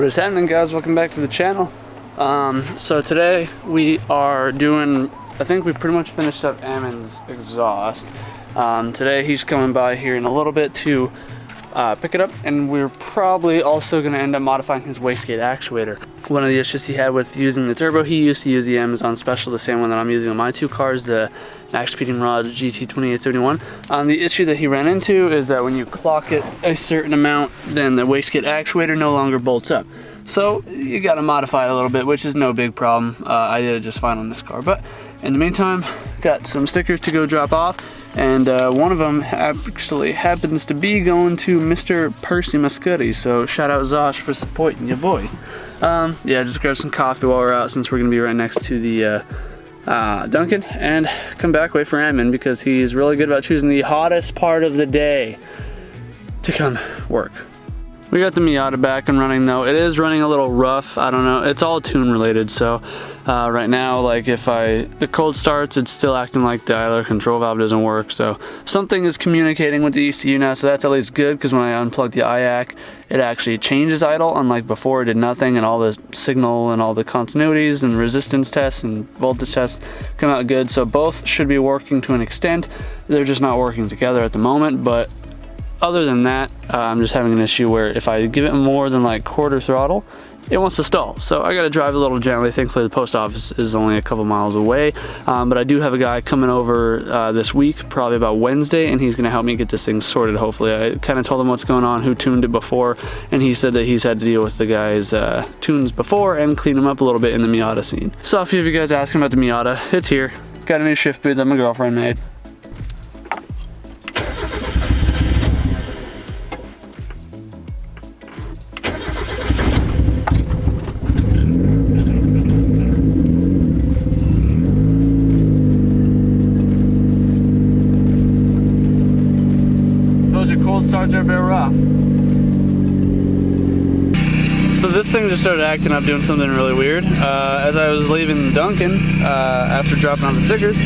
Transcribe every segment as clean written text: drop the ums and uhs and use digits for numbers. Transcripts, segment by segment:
What is happening, guys? Welcome back to the channel. So today we are doing, I think we pretty much finished up Ammon's exhaust. Today he's coming by here in a little bit to pick it up, and we're probably also going to end up modifying his wastegate actuator. One of the issues he had with using the turbo, he used to use the Amazon Special, the same one that I'm using on my two cars, the Max Speeding Rod GT2871. The issue that he ran into is that when you clock it a certain amount, then the wastegate actuator no longer bolts up. So you got to modify it a little bit, which is no big problem. I did it just fine on this car. But in the meantime, got some stickers to go drop off. And one of them actually happens to be going to Mr. Percy Muscuddy, so shout out Zosh for supporting your boy. Yeah, just grab some coffee while we're out, since we're going to be right next to the Dunkin', and come back, wait for Ammon, because he's really good about choosing the hottest part of the day to come work. We got the Miata back and running though. It is running a little rough. I don't know. It's all tune related. So right now, like if the cold starts, it's still acting like the idler control valve doesn't work. So something is communicating with the ECU now. So that's at least good, because when I unplug the IAC, it actually changes idle. Unlike before, it did nothing, and all the signal and all the continuities and resistance tests and voltage tests come out good. So both should be working to an extent. They're just not working together at the moment. But other than that, I'm just having an issue where if I give it more than like quarter throttle, it wants to stall. So I got to drive a little gently. Thankfully, the post office is only a couple miles away. But I do have a guy coming over this week, probably about Wednesday, and he's going to help me get this thing sorted, hopefully. I kind of told him what's going on, who tuned it before, and he said that he's had to deal with the guy's tunes before and clean them up a little bit in the Miata scene. So a few of you guys asking about the Miata, it's here. Got a new shift boot that my girlfriend made. Cold starts are a bit rough. So this thing just started acting up, doing something really weird. As I was leaving Dunkin', after dropping off the stickers,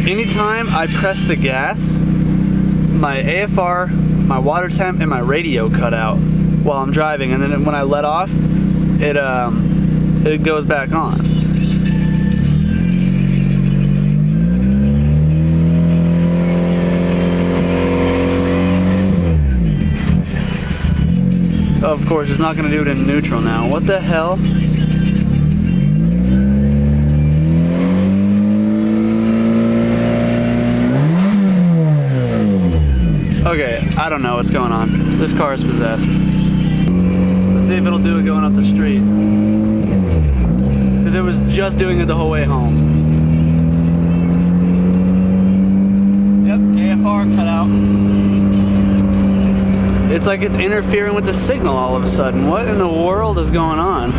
anytime I press the gas, my AFR, my water temp, and my radio cut out while I'm driving, and then when I let off, it goes back on. Of course, it's not going to do it in neutral now. What the hell? Okay, I don't know what's going on. This car is possessed. Let's see if it'll do it going up the street. Because it was just doing it the whole way home. Yep, AFR cut out. It's like it's interfering with the signal all of a sudden. What in the world is going on?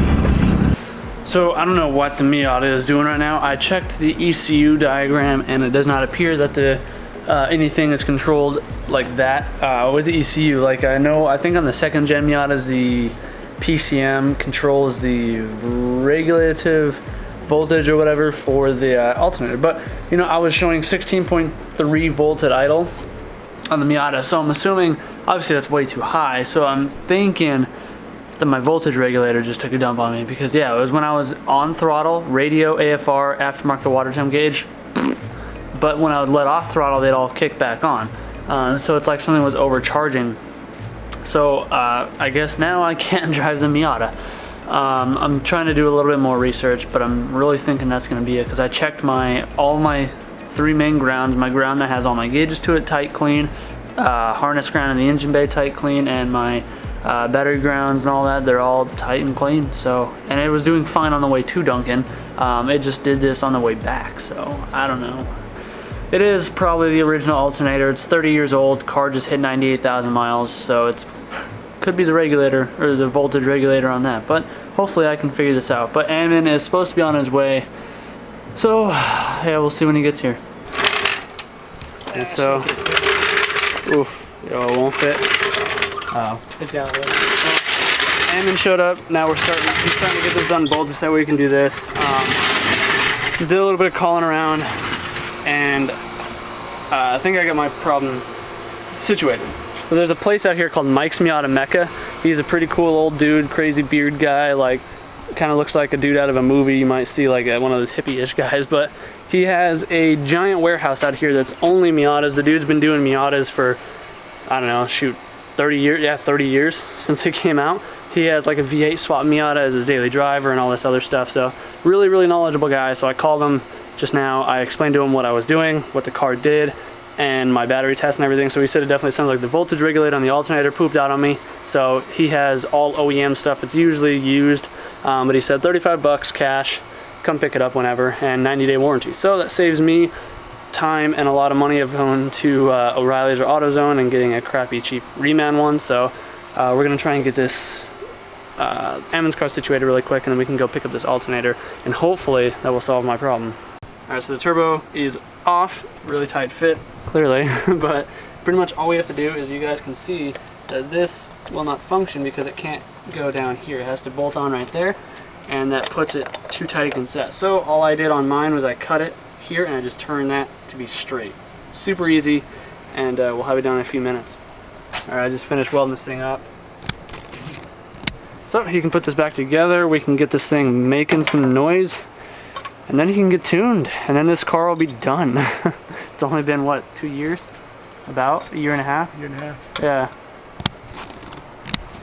So I don't know what the Miata is doing right now. I checked the ECU diagram, and it does not appear that anything is controlled like that with the ECU. Like I think on the second gen Miatas, the PCM controls the regulative voltage or whatever for the alternator. But you know, I was showing 16.3 volts at idle on the Miata, so I'm assuming obviously that's way too high, so I'm thinking that my voltage regulator just took a dump on me, because yeah, it was when I was on throttle, radio, AFR, aftermarket water temp gauge, but when I would let off throttle, they'd all kick back on. So it's like something was overcharging. So I guess now I can't drive the Miata. I'm trying to do a little bit more research, but I'm really thinking that's going to be it, because I checked all my three main grounds, my ground that has all my gauges to it tight clean, harness ground in the engine bay tight clean, and my battery grounds and all that, they're all tight and clean. So, and it was doing fine on the way to Dunkin'. It just did this on the way back, so I don't know. It is probably the original alternator. It's 30 years old, car just hit 98,000 miles, so it's could be the regulator or the voltage regulator on that, but hopefully I can figure this out. But Ammon is supposed to be on his way, so yeah, we'll see when he gets here. And so, oof, yo, it won't fit. Oh. It's down there. Ammon showed up. Now he's starting to get this unbolted so we can do this. Did a little bit of calling around, and I think I got my problem situated. So there's a place out here called Mike's Miata Mecca. He's a pretty cool old dude, crazy beard guy, like kind of looks like a dude out of a movie you might see, like one of those hippie-ish guys. But he has a giant warehouse out here that's only Miatas. The dude's been doing Miatas for, I don't know, shoot, 30 years, yeah, 30 years since they came out. He has like a V8 swap Miata as his daily driver and all this other stuff. So really, really knowledgeable guy. So I called him just now. I explained to him what I was doing, what the car did, and my battery test and everything. So he said it definitely sounds like the voltage regulator on the alternator pooped out on me. So he has all OEM stuff. It's usually used, but he said 35 bucks cash, come pick it up whenever, and 90-day warranty. So that saves me time and a lot of money of going to O'Reilly's or AutoZone and getting a crappy cheap reman one. So we're gonna try and get this Ammons car situated really quick, and then we can go pick up this alternator, and hopefully that will solve my problem. All right, so the turbo is off, really tight fit, clearly, but pretty much all we have to do is, you guys can see that this will not function because it can't go down here. It has to bolt on right there, and that puts it too tight it can set. So all I did on mine was I cut it here and I just turned that to be straight. Super easy, and we'll have it done in a few minutes. All right, I just finished welding this thing up. So you can put this back together, we can get this thing making some noise, and then he can get tuned, and then this car will be done. It's only been, what, 2 years? About a year and a half? Year and a half. Yeah.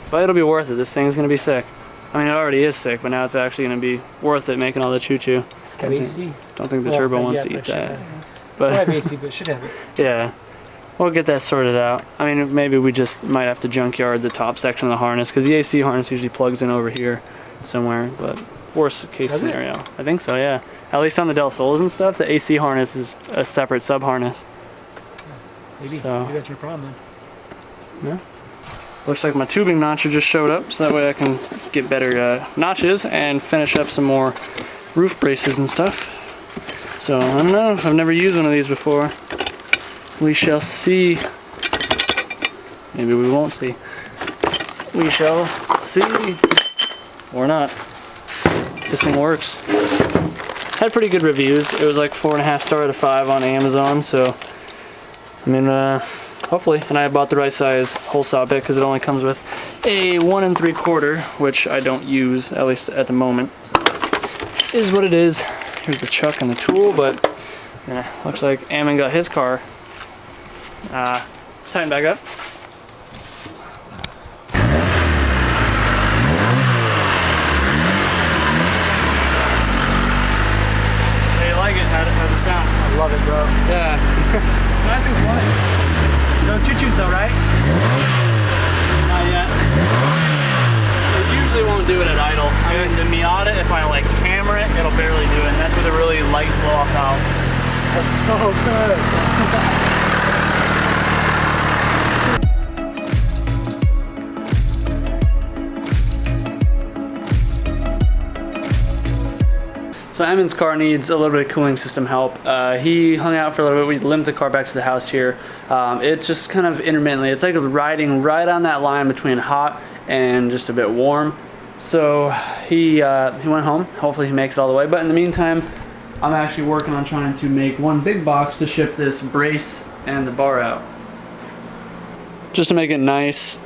But it'll be worth it. This thing's gonna be sick. I mean, it already is sick, but now it's actually gonna be worth it making all the choo-choo. Got AC. Don't think the turbo wants to eat that. But have AC, but should have it. Yeah. We'll get that sorted out. I mean, maybe we just might have to junkyard the top section of the harness, because the AC harness usually plugs in over here somewhere, but worst case scenario. I think so, yeah. At least on the Del Sols and stuff, the AC harness is a separate sub harness. Maybe. So, maybe that's your problem then. Yeah. Looks like my tubing notcher just showed up, so that way I can get better notches and finish up some more roof braces and stuff. So, I don't know, I've never used one of these before. We shall see. Maybe we won't see. We shall see. Or not. This thing works. Had pretty good reviews. It was like 4.5 star out of 5 on Amazon, so I mean, hopefully. And I bought the right size hole saw bit because it only comes with a 1 3/4, which I don't use, at least at the moment. So, it is what it is. Here's the chuck and the tool, but yeah, looks like Ammon got his car tighten back up. Hey, you like it? How's it sound? I love it, bro. Yeah. It's nice and quiet. No choo-choos though, right? Not yet. It usually won't do it at idle. I mean, the Miata, if I like hammer it, it'll barely do it. And that's with a really light blow-off valve. That's so good. So Ammon's car needs a little bit of cooling system help. He hung out for a little bit. We limped the car back to the house here. It's just kind of intermittently. It's like riding right on that line between hot and just a bit warm. So he went home. Hopefully he makes it all the way. But in the meantime, I'm actually working on trying to make one big box to ship this brace and the bar out. Just to make it nice,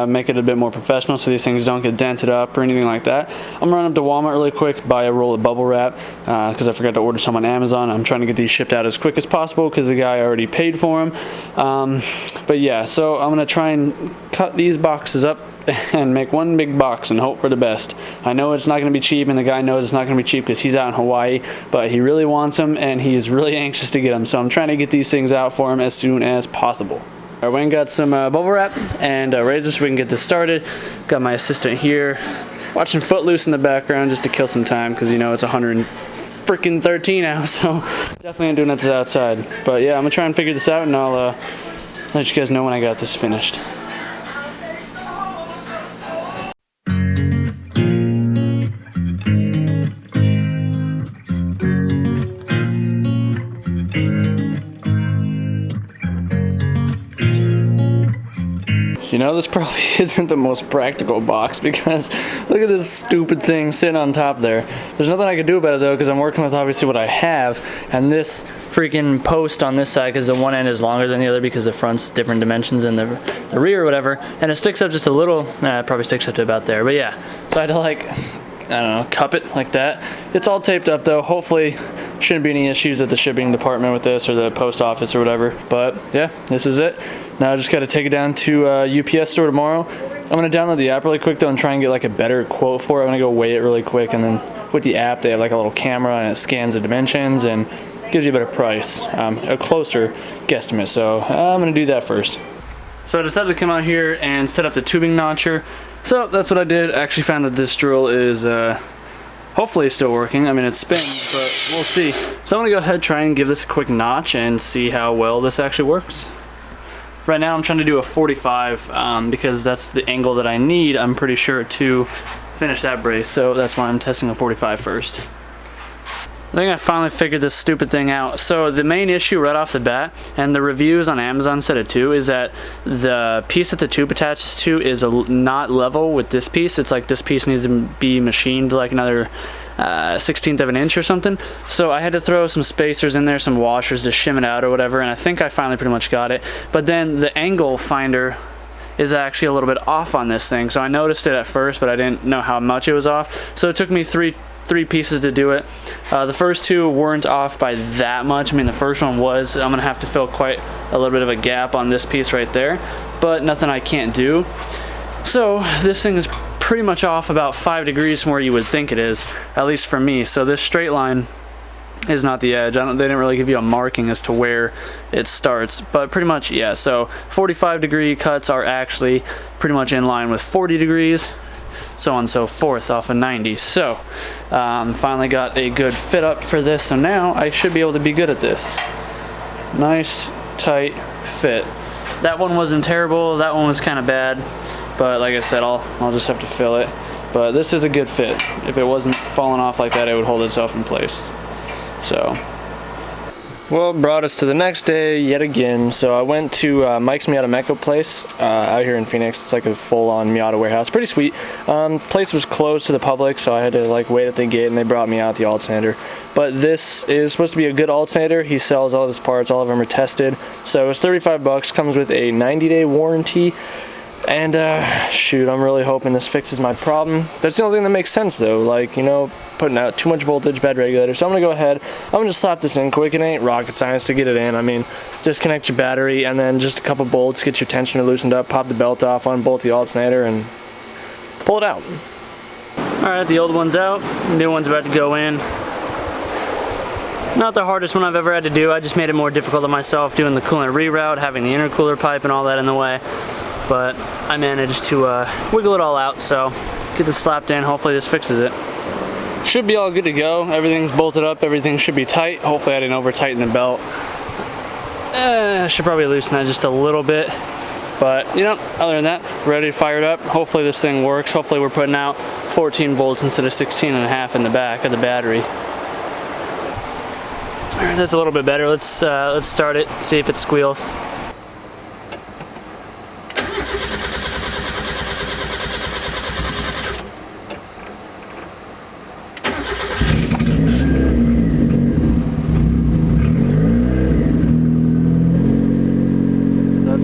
make it a bit more professional so these things don't get dented up or anything like that. I'm gonna run up to Walmart really quick, buy a roll of bubble wrap, because I forgot to order some on Amazon. I'm trying to get these shipped out as quick as possible because the guy already paid for them. But yeah, so I'm gonna try and cut these boxes up and make one big box and hope for the best. I know it's not gonna be cheap, and the guy knows it's not gonna be cheap because he's out in Hawaii, but he really wants them and he's really anxious to get them. So I'm trying to get these things out for him as soon as possible. I went and got some bubble wrap and razor so we can get this started. Got my assistant here watching Footloose in the background just to kill some time because, you know, it's 113 out, so definitely ain't doing this outside. But yeah, I'm gonna try and figure this out, and I'll let you guys know when I got this finished. You know this probably isn't the most practical box because look at this stupid thing sitting on top there. There's nothing I can do about it though because I'm working with obviously what I have, and this freaking post on this side because the one end is longer than the other because the front's different dimensions than the rear or whatever, and it sticks up just a little. It probably sticks up to about there, but yeah. So I had to like, I don't know, cup it like that. It's all taped up though. Hopefully shouldn't be any issues at the shipping department with this or the post office or whatever. But yeah, this is it. Now I just got to take it down to UPS store tomorrow. I'm going to download the app really quick though and try and get like a better quote for it. I'm going to go weigh it really quick, and then with the app they have like a little camera and it scans the dimensions and gives you a better price, a closer guesstimate. So I'm going to do that first. So I decided to come out here and set up the tubing notcher. So that's what I did. I actually found that this drill is hopefully still working. I mean, it spins, but we'll see. So I'm gonna go ahead and try and give this a quick notch and see how well this actually works. Right now I'm trying to do a 45 because that's the angle that I need, I'm pretty sure, to finish that brace. So that's why I'm testing a 45 first. I think I finally figured this stupid thing out. So the main issue right off the bat, and the reviews on Amazon said it too, is that the piece that the tube attaches to is not level with this piece. It's like this piece needs to be machined like another 1/16 of an inch or something. So I had to throw some spacers in there, some washers to shim it out or whatever, and I think I finally pretty much got it. But then the angle finder is actually a little bit off on this thing. So I noticed it at first, but I didn't know how much it was off. So it took me three pieces to do it. The first two weren't off by that much. I mean, the first one was. I'm gonna have to fill quite a little bit of a gap on this piece right there, but nothing I can't do. So this thing is pretty much off about 5 degrees from where you would think it is, at least for me. So this straight line is not the edge. They didn't really give you a marking as to where it starts, but pretty much, yeah. So 45-degree cuts are actually pretty much in line with 40 degrees. So on and so forth off of 90. So finally got a good fit up for this, so now I should be able to be good at this. Nice tight fit. That one wasn't terrible, that one was kind of bad, but like I said, I'll just have to fill it. But this is a good fit. If it wasn't falling off like that, it would hold itself in place. So well, brought us to the next day yet again. So I went to Mike's Miata Meco place out here in Phoenix. It's like a full-on Miata warehouse. Pretty sweet. Place was closed to the public, so I had to like wait at the gate, and they brought me out the alternator. But this is supposed to be a good alternator. He sells all of his parts. All of them are tested. So it's 35 bucks. Comes with a 90-day warranty. And shoot, I'm really hoping this fixes my problem. That's the only thing that makes sense though, like, you know, putting out too much voltage, bad regulator. So I'm gonna go ahead, I'm gonna just slap this in quick. It ain't rocket science to get it in. I mean, disconnect your battery and then just a couple bolts, get your tensioner loosened up, pop the belt off, unbolt the alternator, and pull it out. Alright, the old one's out, the new one's about to go in. Not the hardest one I've ever had to do. I just made it more difficult on myself doing the coolant reroute, having the intercooler pipe and all that in the way. But I managed to wiggle it all out, so get this slapped in. Hopefully this fixes it. Should be all good to go. Everything's bolted up, everything should be tight. Hopefully I didn't over tighten the belt. I should probably loosen that just a little bit. But you know, other than that, ready to fire it up. Hopefully this thing works. Hopefully we're putting out 14 volts instead of 16.5 in the back of the battery. Alright, that's a little bit better. Let's start it, see if it squeals.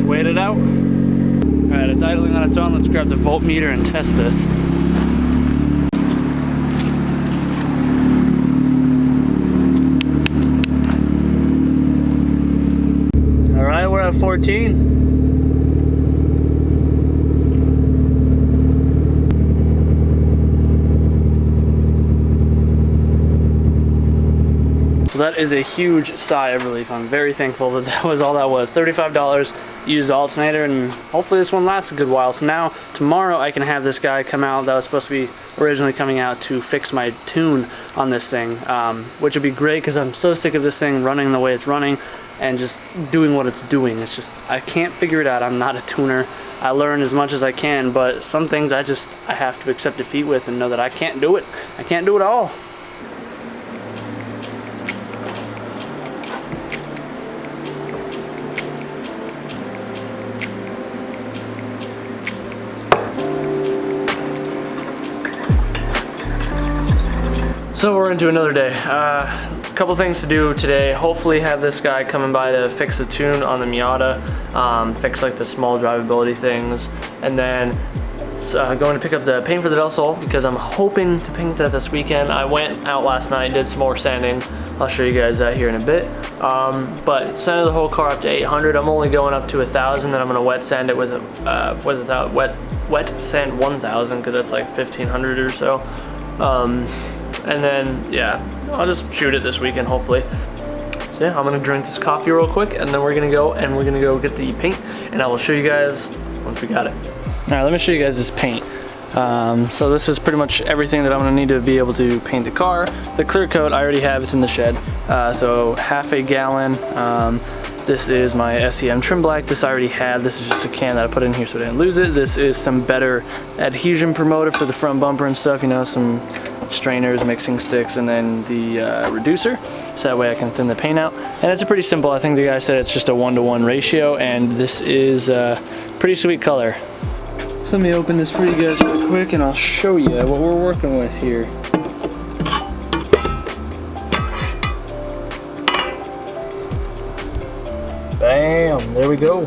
Wait it out. Alright, it's idling on its own. Let's grab the voltmeter and test this. Alright, we're at 14. That is a huge sigh of relief. I'm very thankful that that was all that was. $35, used the alternator, and hopefully this one lasts a good while. So now, tomorrow I can have this guy come out that was supposed to be originally coming out to fix my tune on this thing, which would be great because I'm so sick of this thing running the way it's running and just doing what it's doing. It's just, I can't figure it out. I'm not a tuner. I learn as much as I can, but some things I have to accept defeat with and know that I can't do it. I can't do it all. So we're into another day. Couple things to do today. Hopefully have this guy coming by to fix the tune on the Miata, fix like the small drivability things, and then going to pick up the paint for the Del Sol because I'm hoping to paint that this weekend. I went out last night, did some more sanding. I'll show you guys that here in a bit. But sanded the whole car up to 800. I'm only going up to 1,000, then I'm gonna wet sand it with wet sand 1,000 because that's like 1,500 or so. And then, yeah, I'll just shoot it this weekend, hopefully. So yeah, I'm gonna drink this coffee real quick, and then we're gonna go get the paint, and I will show you guys once we got it. All right, let me show you guys this paint. So this is pretty much everything that I'm gonna need to be able to paint the car. The clear coat I already have, it's in the shed. So half a gallon. This is my SEM trim black. This I already had. This is just a can that I put in here so I didn't lose it. This is some better adhesion promoter for the front bumper and stuff, you know, some strainers, mixing sticks, and then the reducer, so that way I can thin the paint out. And it's a pretty simple, I think the guy said it's just a 1-to-1 ratio, and this is a pretty sweet color. So let me open this for you guys real quick and I'll show you what we're working with here. Bam, there we go.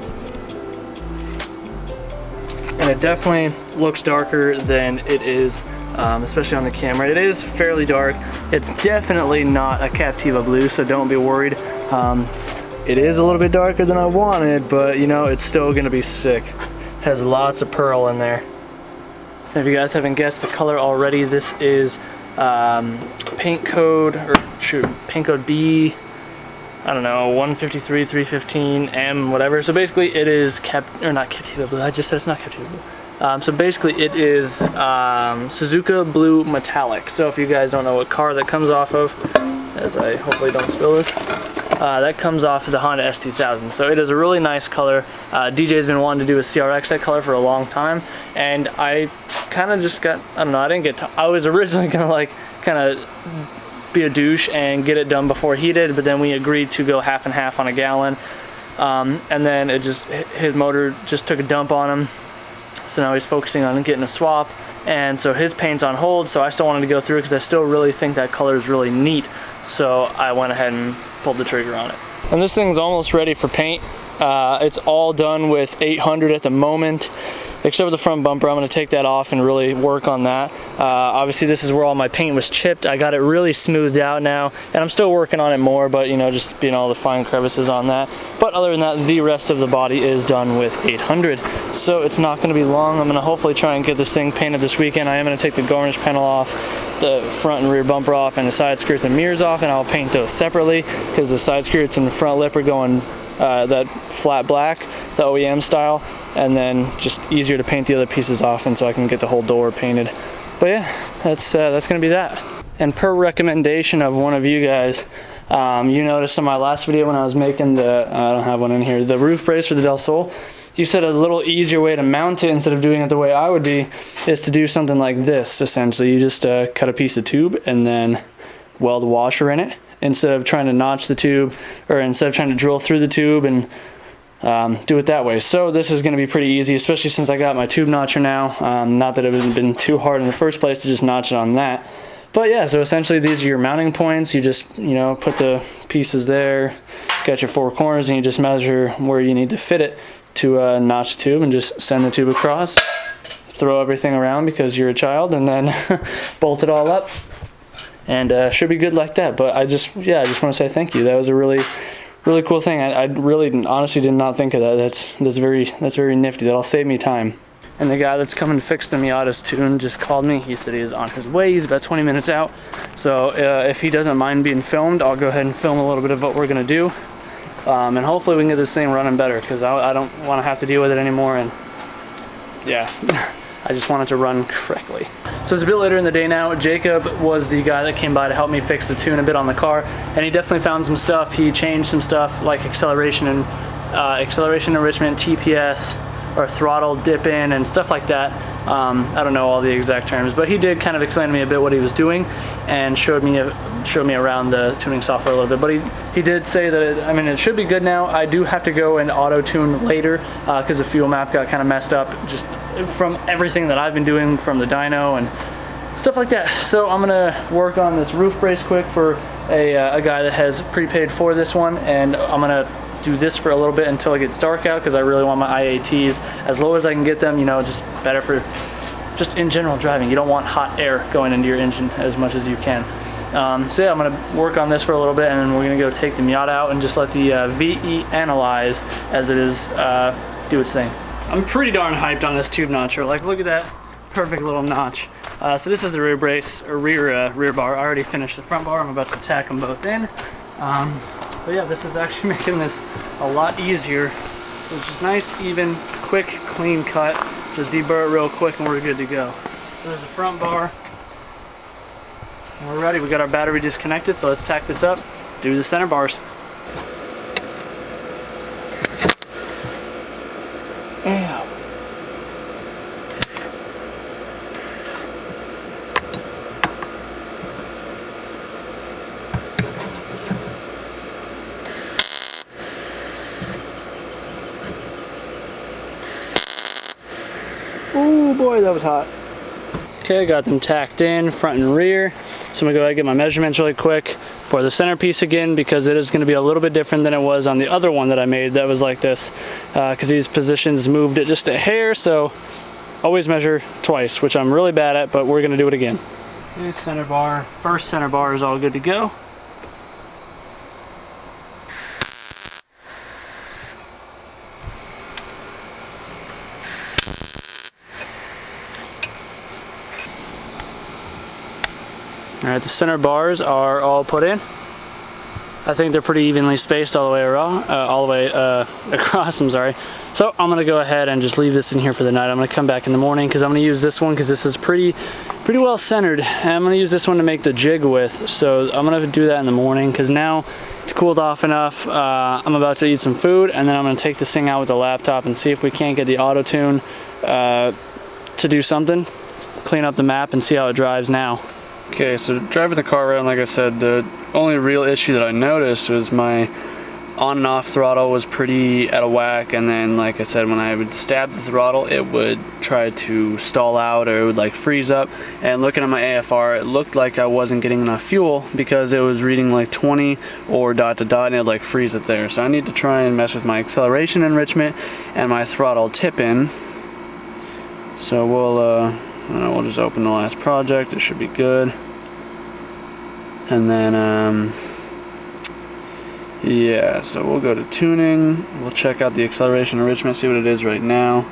And it definitely looks darker than it is, especially on the camera. It is fairly dark. It's definitely not a Captiva blue, so don't be worried. It is a little bit darker than I wanted, but you know, it's still gonna be sick. Has lots of pearl in there. And if you guys haven't guessed the color already, this is paint code B, I don't know, 153, 315, M, whatever. So basically it is not Captiva blue, I just said it's not Captiva blue. So basically it is Suzuka Blue Metallic. So if you guys don't know what car that comes off of, as I hopefully don't spill this, that comes off of the Honda S2000. So it is a really nice color. DJ's been wanting to do a CRX that color for a long time, and I kind of just got, I don't know, I was originally gonna like kind of be a douche and get it done before he did, but then we agreed to go half and half on a gallon. And then his motor just took a dump on him. So now he's focusing on getting a swap. And so his paint's on hold, so I still wanted to go through it because I still really think that color is really neat. So I went ahead and pulled the trigger on it. And this thing's almost ready for paint. It's all done with 800 at the moment, except for the front bumper. I'm going to take that off and really work on that. Obviously this is where all my paint was chipped. I got it really smoothed out now, and I'm still working on it more, but you know, just being all the fine crevices on that. But other than that, the rest of the body is done with 800. So it's not going to be long. I'm going to hopefully try and get this thing painted this weekend. I am going to take the garnish panel off, the front and rear bumper off, and the side skirts and mirrors off, and I'll paint those separately because the side skirts and the front lip are going that flat black, the OEM style, and then just easier to paint the other pieces off, and so I can get the whole door painted. But yeah, that's gonna be that. And per recommendation of one of you guys, you noticed in my last video when I was making the, I don't have one in here, the roof brace for the Del Sol, you said a little easier way to mount it instead of doing it the way I would be is to do something like this. Essentially, you just cut a piece of tube and then weld a washer in it, instead of trying to notch the tube, or instead of trying to drill through the tube and do it that way. So this is going to be pretty easy, especially since I got my tube notcher now. Not that it would have been too hard in the first place to just notch it on that. But yeah, so essentially these are your mounting points. You just, you know, put the pieces there, got your four corners, and you just measure where you need to fit it to notch the tube, and just send the tube across, throw everything around because you're a child, and then bolt it all up, and should be good like that. But I just want to say thank you. That was a really cool thing. I really honestly did not think of that. That's very nifty. That'll save me time. And the guy that's coming to fix the Miata's tune just called me. He said he is on his way. He's about 20 minutes out. So if he doesn't mind being filmed, I'll go ahead and film a little bit of what we're gonna do. And hopefully we can get this thing running better, because I don't want to have to deal with it anymore. And yeah, I just want it to run correctly. So it's a bit later in the day now. Jacob was the guy that came by to help me fix the tune a bit on the car, and he definitely found some stuff. He changed some stuff like acceleration enrichment, TPS, or throttle dip in, and stuff like that. I don't know all the exact terms, but he did kind of explain to me a bit what he was doing and showed me around the tuning software a little bit. But he did say that it should be good now. I do have to go and auto tune later because the fuel map got kind of messed up just from everything that I've been doing from the dyno and stuff like that. So I'm gonna work on this roof brace quick for a guy that has prepaid for this one, and I'm gonna do this for a little bit until it gets dark out, because I really want my IATs as low as I can get them, you know, just better for just in general driving. You don't want hot air going into your engine as much as you can. So yeah, I'm gonna work on this for a little bit, and then we're gonna go take the Miata out and just let the VE analyze as it is do its thing. I'm pretty darn hyped on this tube notcher. Like, look at that perfect little notch. So this is the rear brace, or rear bar. I already finished the front bar. I'm about to tack them both in. But yeah, this is actually making this a lot easier. It's just nice, even, quick, clean cut. Just deburr it real quick and we're good to go. So there's the front bar. And we're ready. We got our battery disconnected, so let's tack this up, do the center bars. Ow. Oh boy, that was hot. Okay, I got them tacked in, front and rear. So I'm gonna go ahead and get my measurements really quick for the centerpiece again, because it is gonna be a little bit different than it was on the other one that I made that was like this, because these positions moved it just a hair, so always measure twice, which I'm really bad at, but we're gonna do it again. Okay, center bar, first center bar is all good to go. All right, the center bars are all put in. I think they're pretty evenly spaced all the way around, across. I'm sorry. So I'm gonna go ahead and just leave this in here for the night. I'm gonna come back in the morning because I'm gonna use this one because this is pretty well centered. And I'm gonna use this one to make the jig with. So I'm gonna do that in the morning because now it's cooled off enough. I'm about to eat some food, and then I'm gonna take this thing out with the laptop and see if we can't get the auto tune to do something, clean up the map, and see how it drives now. Okay, so driving the car around, like I said, the only real issue that I noticed was my on and off throttle was pretty out of whack, and then, like I said, when I would stab the throttle, it would try to stall out, or it would like freeze up. And looking at my AFR, it looked like I wasn't getting enough fuel because it was reading like 20 or ... and it would like freeze it there. So I need to try and mess with my acceleration enrichment and my throttle tip-in. So we'll just open the last project. It should be good. And then, yeah, so we'll go to tuning. We'll check out the acceleration enrichment, see what it is right now.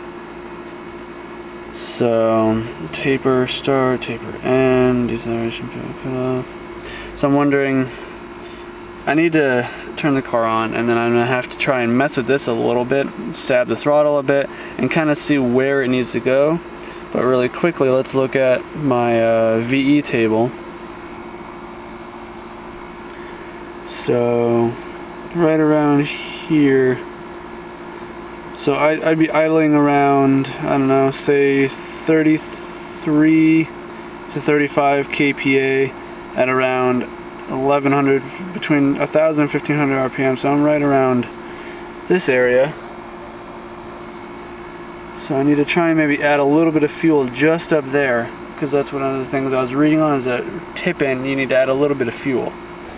So, taper start, taper end, deceleration fuel cutoff. So I'm wondering, I need to turn the car on, and then I'm gonna have to try and mess with this a little bit, stab the throttle a bit, and kind of see where it needs to go. But really quickly, let's look at my VE table. So, right around here. So I'd be idling around, I don't know, say 33 to 35 kPa at around 1100, between 1000 and 1500 RPM. So I'm right around this area. So I need to try and maybe add a little bit of fuel just up there, because that's one of the things I was reading on, is that tip-in, you need to add a little bit of fuel.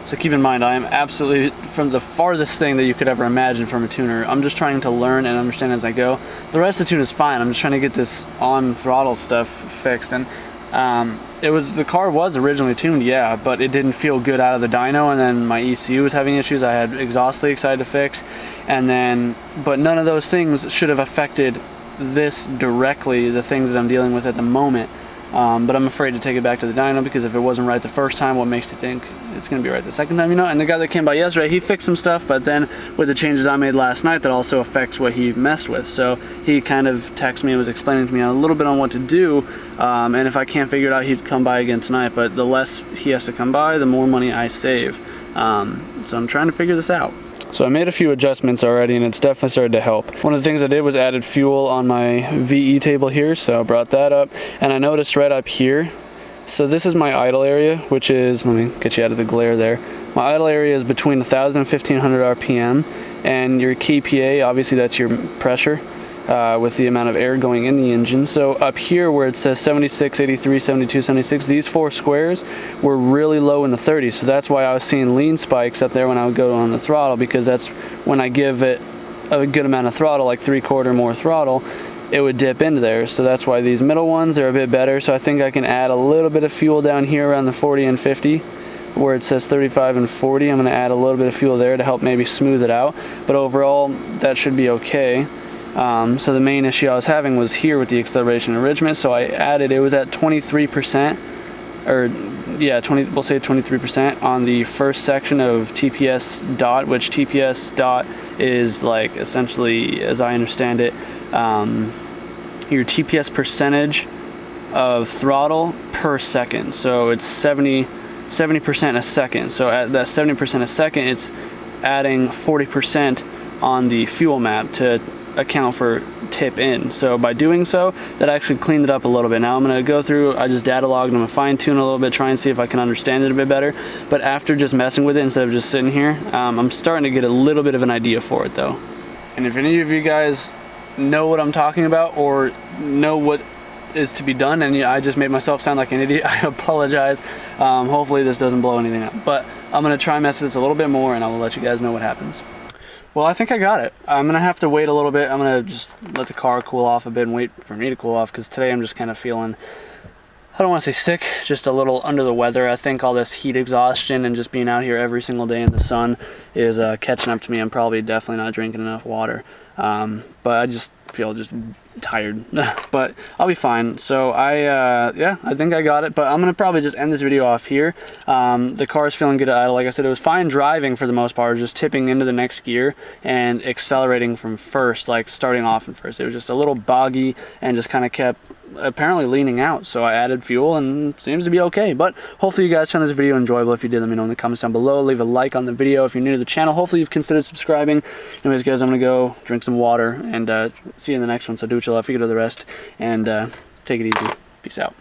So keep in mind, I am absolutely from the farthest thing that you could ever imagine from a tuner. I'm just trying to learn and understand as I go. The rest of the tune is fine. I'm just trying to get this on throttle stuff fixed. And the car was originally tuned, yeah, but it didn't feel good out of the dyno, and then my ECU was having issues. I had exhaust leaks I had to fix, and then, but none of those things should have affected this directly, the things that I'm dealing with at the moment. But I'm afraid to take it back to the dyno, because if it wasn't right the first time, what makes you think it's going to be right the second time, you know? And the guy that came by yesterday, he fixed some stuff, but then with the changes I made last night, that also affects what he messed with. So he kind of texted me and was explaining to me a little bit on what to do, and if I can't figure it out, he'd come by again tonight. But the less he has to come by, the more money I save. So I'm trying to figure this out. So I made a few adjustments already, and it's definitely started to help. One of the things I did was added fuel on my VE table here, so I brought that up. And I noticed right up here, so this is my idle area, which is, let me get you out of the glare there. My idle area is between 1000 and 1500 RPM, and your kPa, obviously that's your pressure, with the amount of air going in the engine. So up here where it says 76, 83, 72, 76, these 4 squares were really low in the 30s. So that's why I was seeing lean spikes up there when I would go on the throttle, because that's when I give it a good amount of throttle, like 3/4 more throttle, it would dip into there. So that's why these middle ones are a bit better. So I think I can add a little bit of fuel down here around the 40 and 50. Where it says 35 and 40, I'm going to add a little bit of fuel there to help maybe smooth it out. But overall, that should be okay. So the main issue I was having was here with the acceleration enrichment. So I added, it was at 23%, or yeah, we'll say 23% on the first section of TPS dot, which TPS dot is like essentially, as I understand it, your TPS percentage of throttle per second. So it's 70% a second. So at that 70% a second, it's adding 40% on the fuel map to account for tip in. So by doing so, that actually cleaned it up a little bit. Now I'm going to go through, I just data logged, I'm going to fine tune a little bit, try and see if I can understand it a bit better. But after just messing with it instead of just sitting here, I'm starting to get a little bit of an idea for it though. And if any of you guys know what I'm talking about or know what is to be done, and I just made myself sound like an idiot, I apologize. Hopefully this doesn't blow anything up, but I'm gonna try and mess with this a little bit more and I will let you guys know what happens. Well, I think I got it. I'm gonna have to wait a little bit. I'm gonna just let the car cool off a bit and wait for me to cool off, because today I'm just kind of feeling, I don't want to say sick, just a little under the weather. I think all this heat exhaustion and just being out here every single day in the sun is catching up to me. I'm probably definitely not drinking enough water, but I just feel just tired. But I'll be fine. So yeah, I think I got it, but I'm gonna probably just end this video off here. The car's feeling good at idle. Like I said, it was fine driving for the most part, just tipping into the next gear and accelerating from first, like starting off in first. It was just a little boggy and just kind of kept apparently leaning out. So I added fuel and seems to be okay. But hopefully you guys found this video enjoyable. If you did, let me know in the comments down below. Leave a like on the video. If you're new to the channel, hopefully you've considered subscribing. Anyways guys, I'm gonna go drink some water and see you in the next one. So do what you love, figure out the rest, and take it easy. Peace out.